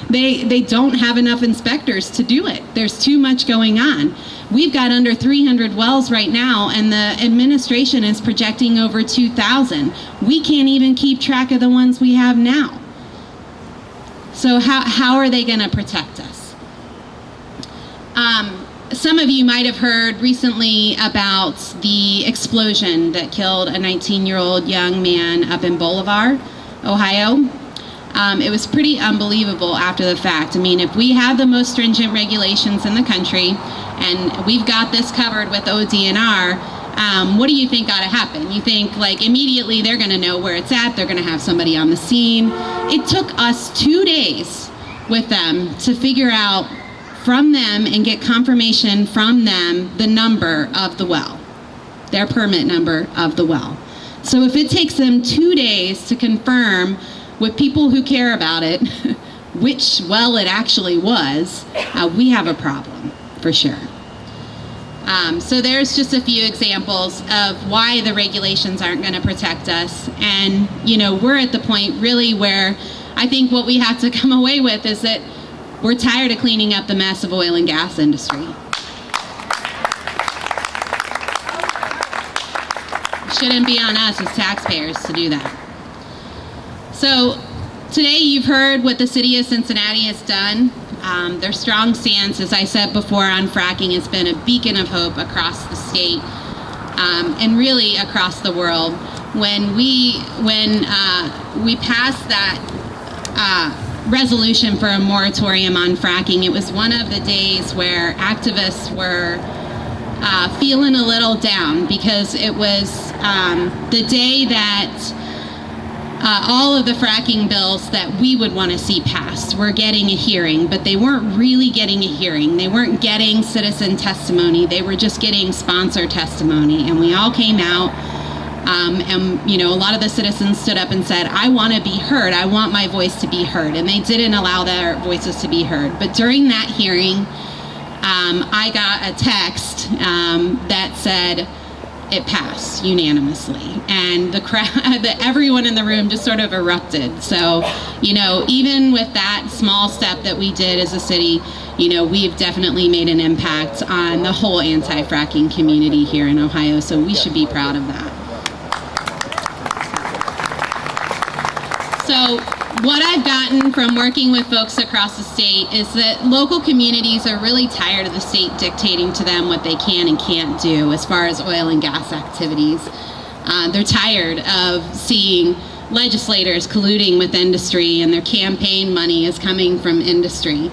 they don't have enough inspectors to do it. There's too much going on. We've got under 300 wells right now, and the administration is projecting over 2,000. We can't even keep track of the ones we have now. So how are they going to protect us? Some of you might have heard recently about the explosion that killed a 19-year-old young man up in Bolivar, Ohio. It was pretty unbelievable after the fact. I mean, if we have the most stringent regulations in the country and we've got this covered with ODNR, what do you think ought to happen? You think like immediately they're going to know where it's at, they're going to have somebody on the scene. It took us 2 days with them to figure out from them and get confirmation from them the number of the well, their permit number of the well. So if it takes them 2 days to confirm with people who care about it which well it actually was, we have a problem for sure. So there's just a few examples of why the regulations aren't going to protect us. And we're at the point really where I think what we have to come away with is that We're tired of cleaning up the mess of oil and gas industry. It shouldn't be on us as taxpayers to do that. So today you've heard what the city of Cincinnati has done. Their strong stance, as I said before, on fracking has been a beacon of hope across the state and really across the world. When we passed that resolution for a moratorium on fracking, it was one of the days where activists were feeling a little down, because it was the day that all of the fracking bills that we would want to see passed were getting a hearing, but they weren't really getting a hearing. They weren't getting citizen testimony. They were just getting sponsor testimony. And we all came out, and a lot of the citizens stood up and said, I want to be heard. I want my voice to be heard. And they didn't allow their voices to be heard. But during that hearing, I got a text that said it passed unanimously, and the crowd, everyone in the room just sort of erupted. So, even with that small step that we did as a city, we've definitely made an impact on the whole anti-fracking community here in Ohio. So we should be proud of that. So what I've gotten from working with folks across the state is that local communities are really tired of the state dictating to them what they can and can't do as far as oil and gas activities. They're tired of seeing legislators colluding with industry, and their campaign money is coming from industry.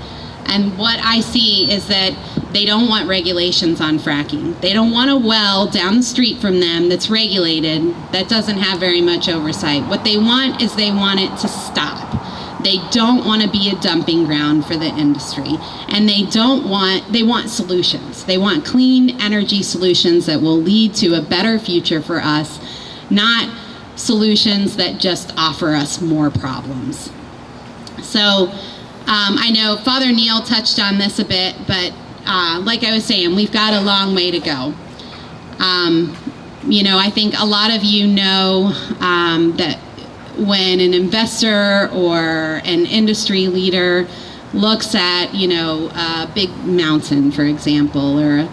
And what I see is that they don't want regulations on fracking. They don't want a well down the street from them that's regulated, that doesn't have very much oversight. What they want is they want it to stop. They don't want to be a dumping ground for the industry. And they want solutions. They want clean energy solutions that will lead to a better future for us, not solutions that just offer us more problems. So I know Father Neil touched on this a bit, but like I was saying, we've got a long way to go. I think a lot of you know that when an investor or an industry leader looks at, a big mountain, for example, or a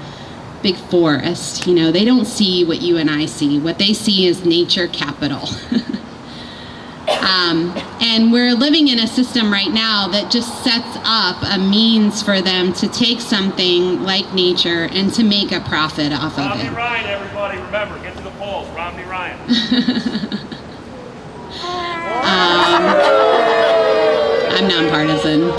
big forest, they don't see what you and I see. What they see is nature capital. And we're living in a system right now that just sets up a means for them to take something like nature and to make a profit off of it. Romney Ryan, everybody, remember, get to the polls. Romney Ryan. I'm nonpartisan.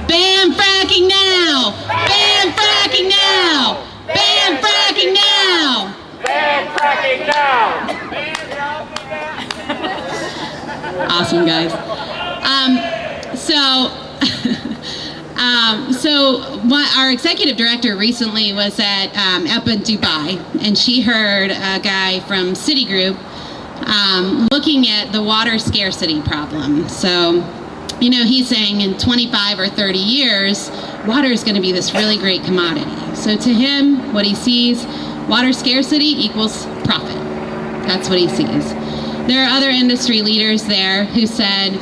Ban fracking now! Ban fracking now! Ban fracking now! Ban fracking now! Awesome, guys. Our executive director recently was up in Dubai, and she heard a guy from Citigroup looking at the water scarcity problem. So, he's saying in 25 or 30 years, water is going to be this really great commodity. So to him, what he sees, water scarcity equals profit. That's what he sees. There are other industry leaders there who said,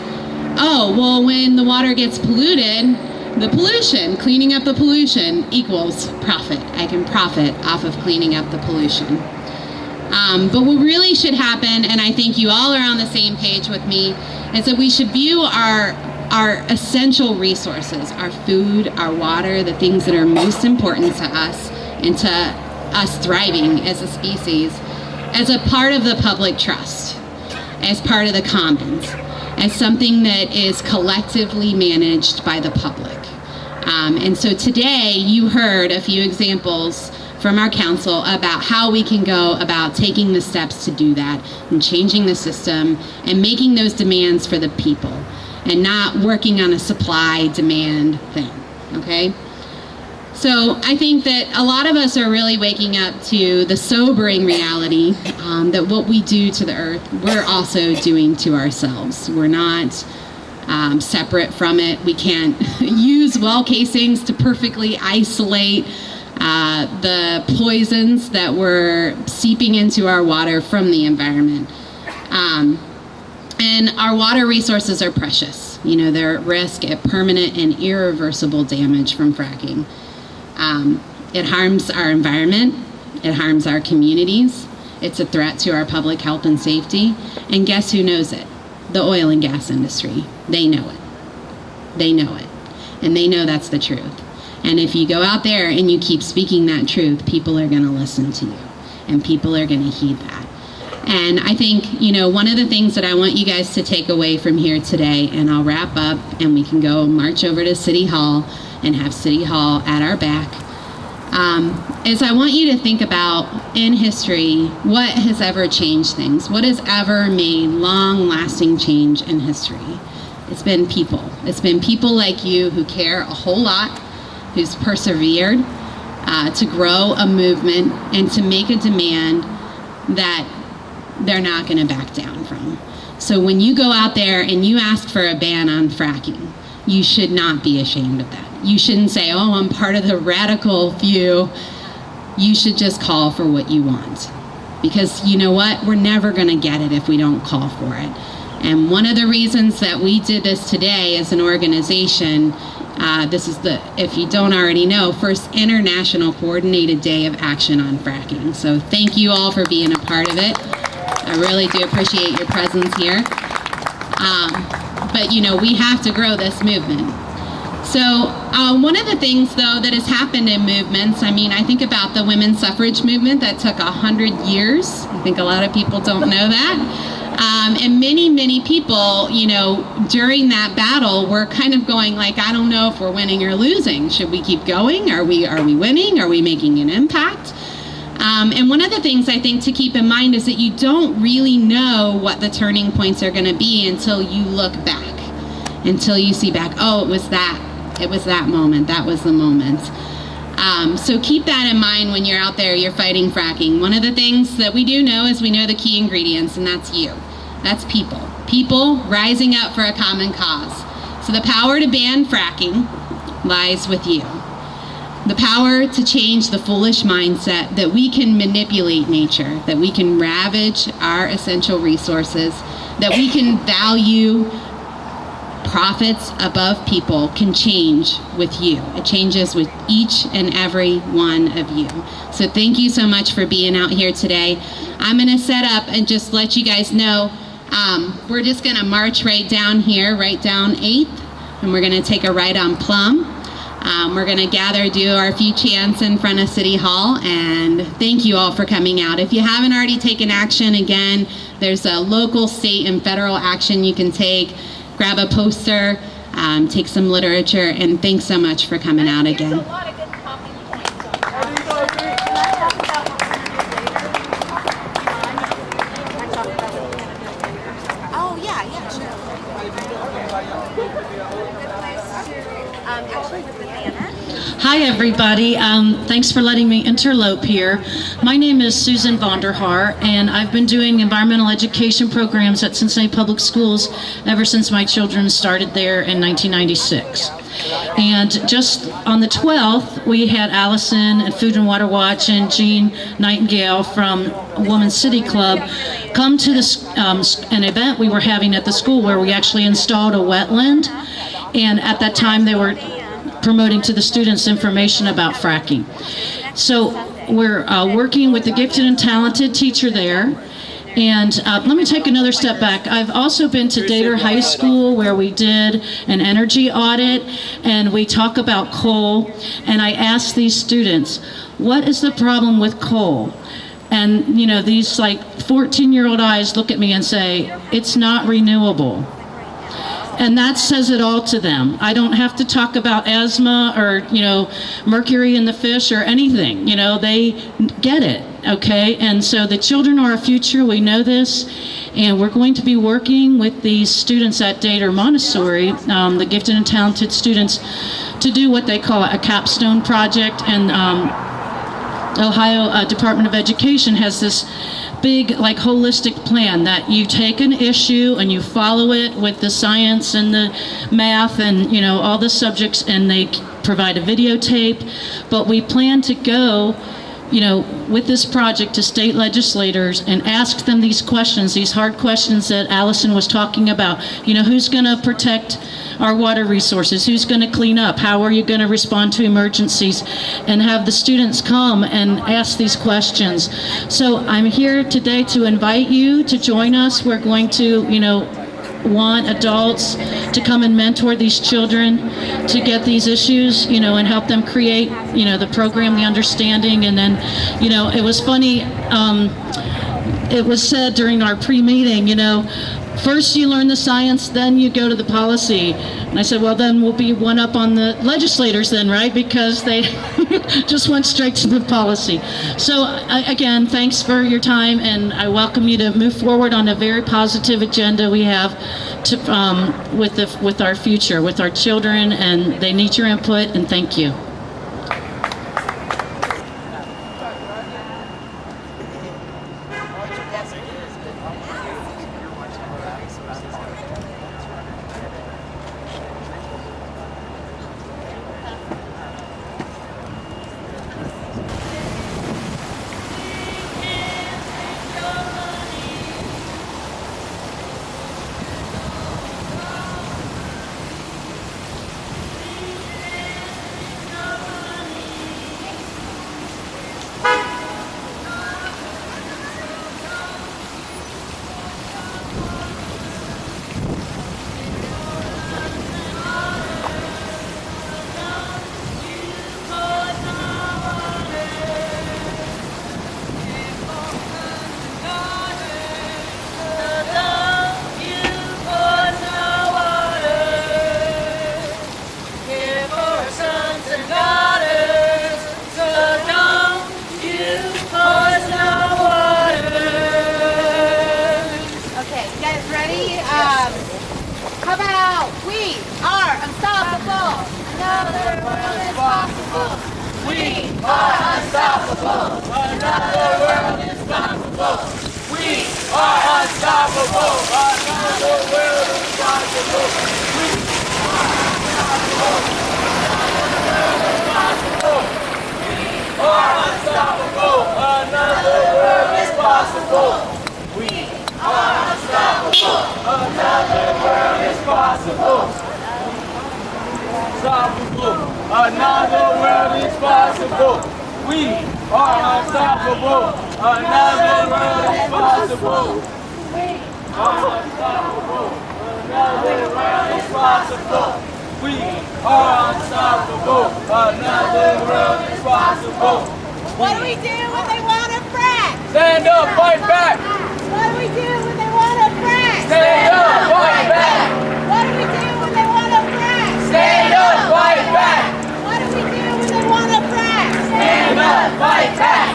oh, well, when the water gets polluted, the pollution, cleaning up the pollution equals profit. I can profit off of cleaning up the pollution. But what really should happen, and I think you all are on the same page with me, is that we should view our essential resources, our food, our water, the things that are most important to us and to us thriving as a species, as a part of the public trust, as part of the commons, as something that is collectively managed by the public. And so today you heard a few examples from our council about how we can go about taking the steps to do that and changing the system and making those demands for the people and not working on a supply-demand thing, okay? So I think that a lot of us are really waking up to the sobering reality that what we do to the earth, we're also doing to ourselves. We're not separate from it. We can't use well casings to perfectly isolate the poisons that were seeping into our water from the environment. And our water resources are precious. You know, they're at risk at permanent and irreversible damage from fracking. It harms our environment, it harms our communities, it's a threat to our public health and safety, and guess who knows it? The oil and gas industry. They know it. They know it. And they know that's the truth. And if you go out there and you keep speaking that truth, people are going to listen to you, and people are going to heed that. And I think, you know, one of the things that I want you guys to take away from here today, and I'll wrap up and we can go march over to City Hall and have City Hall at our back, is I want you to think about in history what has ever changed things, what has ever made long-lasting change in history. It's been people. It's been people like you who care a whole lot, who's persevered to grow a movement and to make a demand that they're not going to back down from. So when you go out there and you ask for a ban on fracking, you should not be ashamed of that. You shouldn't say, oh, I'm part of the radical few. You should just call for what you want. Because you know what? We're never going to get it if we don't call for it. And one of the reasons that we did this today as an organization, this is the, if you don't already know, first International Coordinated Day of Action on Fracking. So thank you all for being a part of it. I really do appreciate your presence here. But you know, we have to grow this movement. So one of the things though that has happened in movements, I mean, I think about the women's suffrage movement that took 100 years. I think a lot of people don't know that. And many people, you know, during that battle were kind of going like, I don't know if we're winning or losing. Should we keep going? Are we winning? Are we making an impact? And one of the things I think to keep in mind is that you don't really know what the turning points are going to be until you look back, until you see back, oh, it was that moment, that was the moment. So keep that in mind when you're out there, you're fighting fracking. One of the things that we do know is we know the key ingredients, and that's you. That's people. People rising up for a common cause. So the power to ban fracking lies with you. The power to change the foolish mindset that we can manipulate nature, that we can ravage our essential resources, that we can value profits above people can change with you. It changes with each and every one of you. So thank you so much for being out here today. I'm going to set up and just let you guys know, we're just going to march right down here, right down 8th, and we're going to take a right on Plum. We're going to gather, do our few chants in front of City Hall, and thank you all for coming out. If you haven't already taken action, again, there's a local, state, and federal action you can take. Grab a poster, take some literature, and thanks so much for coming out again. Oh, yeah, sure. Actually, with the banner. Hi everybody, thanks for letting me interlope here. My name is Susan Vonderhaar, and I've been doing environmental education programs at Cincinnati Public Schools ever since my children started there in 1996. And just on the 12th, we had Allison and Food and Water Watch and Jean Nightingale from Women's City Club come to this, an event we were having at the school where we actually installed a wetland. And at that time they were promoting to the students information about fracking. So we're working with the gifted and talented teacher there. And let me take another step back. I've also been to Dater High School where we did an energy audit and we talk about coal. And I asked these students, what is the problem with coal? And you know, these like 14-year-old eyes look at me and say, it's not renewable. And that says it all to them. I don't have to talk about asthma or, you know, mercury in the fish or anything. You know, they get it, okay? And so the children are our future, we know this, and we're going to be working with these students at Dater Montessori, the gifted and talented students, to do what they call a capstone project. And Ohio Department of Education has this big, like, holistic plan that you take an issue and you follow it with the science and the math and, you know, all the subjects, and they provide a videotape. But we plan to go with this project to state legislators and ask them these questions, these hard questions that Allison was talking about. Who's going to protect our water resources? Who's going to clean up? How are you going to respond to emergencies? And have the students come and ask these questions. So I'm here today to invite you to join us. We're going to, want adults to come and mentor these children to get these issues, and help them create, the program, the understanding. And then, it was funny, it was said during our pre-meeting, first you learn the science, then you go to the policy. And I said, well, then we'll be one up on the legislators then, right? Because they just went straight to the policy. So again, thanks for your time, and I welcome you to move forward on a very positive agenda we have to, with our future, with our children, and they need your input, and thank you. How about we are unstoppable? Another world is possible. We are unstoppable. Another world is possible. We are unstoppable. Another world is possible. We are unstoppable. Another world is possible. We are unstoppable. Another world is possible. Unstoppable. Another world is possible. We are unstoppable. Another world is possible. We are unstoppable. Another world is possible. We are unstoppable. Another world is possible. What do we do when they want to frack? Stand up, fight back. What do we do when they want to frack? Stand up, fight back. What do we do when they want to frack? Stand up, fight back. What do we do when they want to frack? Stand up, fight back.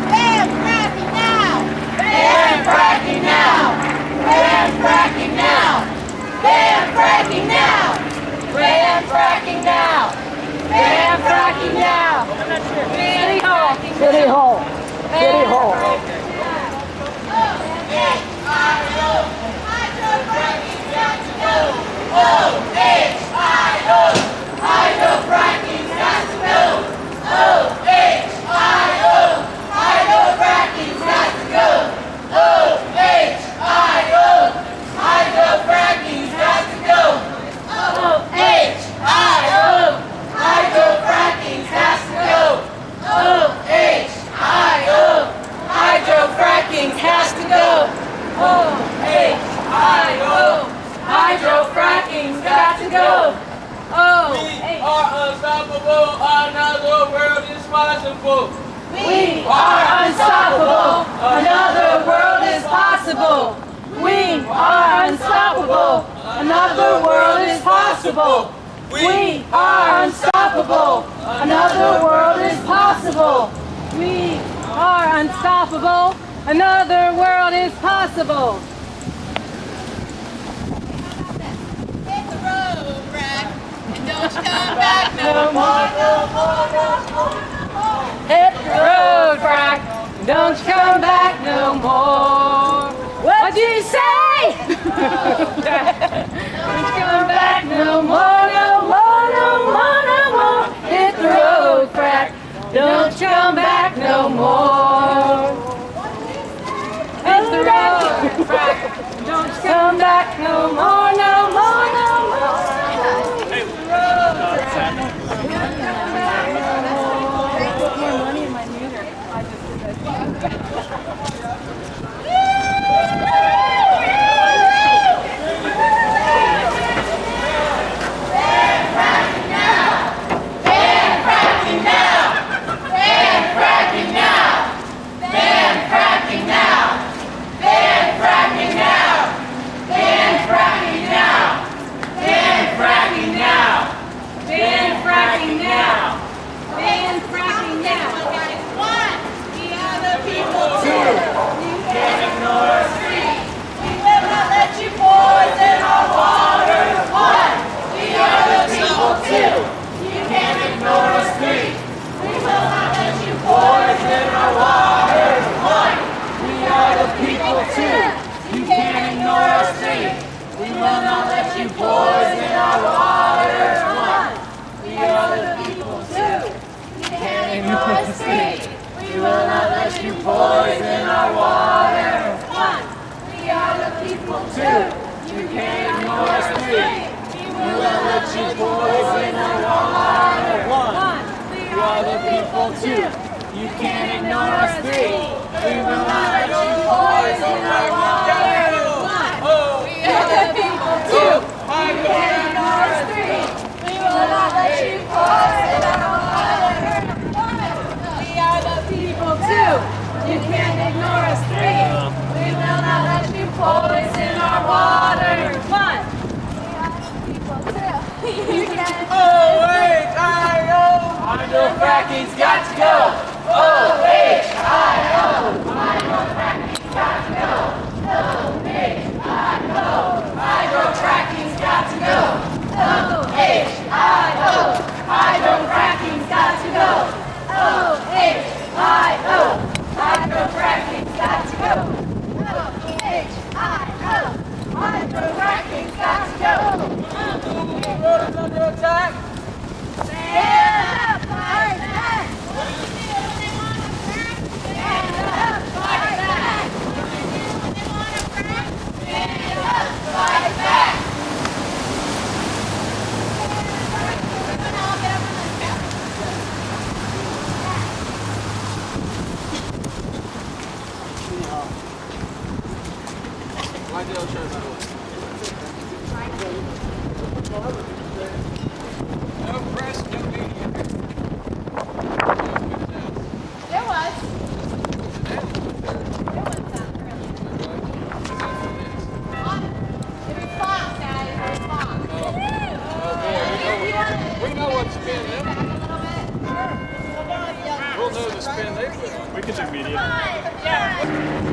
Ban fracking now! Ban fracking now. Ban fracking now! Ban fracking now! Ban fracking now. Ban fracking now! City Hall. City Hall. City Hall. Hydrofracking's got to go! O-H-I-O! Hydrofracking's got to go! O-H-I-O! Hydrofracking's got to go! O-H-I-O! Hydrofracking's got to go! O-H-I-O! Hydrofracking's got to go! O-H-I-O! Hydrofracking has to go! O-H-I-O! Hydrofracking's got to go! We are unstoppable. Another world is possible. We are unstoppable! Another world is possible! We are unstoppable! Another world is possible! We are unstoppable! Another world is possible! We are unstoppable. Another world is possible. Hit the road, Brad, and don't you come back no more, no more, no more, no more. Hit the road, frack. Don't you come back no more. What'd you say? Don't you come back no more, no more, no more, no more. Hit the road, frack. Don't come back no more. Hit the road, frack. Don't come back no more, no more, no more. Hit the road, frack. Put more money in my meter. I just did fracking's got to go. O-H-I-O. Hydro-fracking's got to go. O-H-I-O. Hydro-fracking's got to go. O-H-I-O. Hydro-fracking's got to go. O-H-I-O. Hydro-fracking's got to go. O-H-I-O. Hydro-fracking's got to go. The road is under attack. Stand up, fight back! Stand up, fight back! Stand up, fight back! Why did I show that one? No press, no media. There was. It was Fox, Daddy. It was Fox. We know what spin them. We'll know the spin they put. We can do media. Yeah.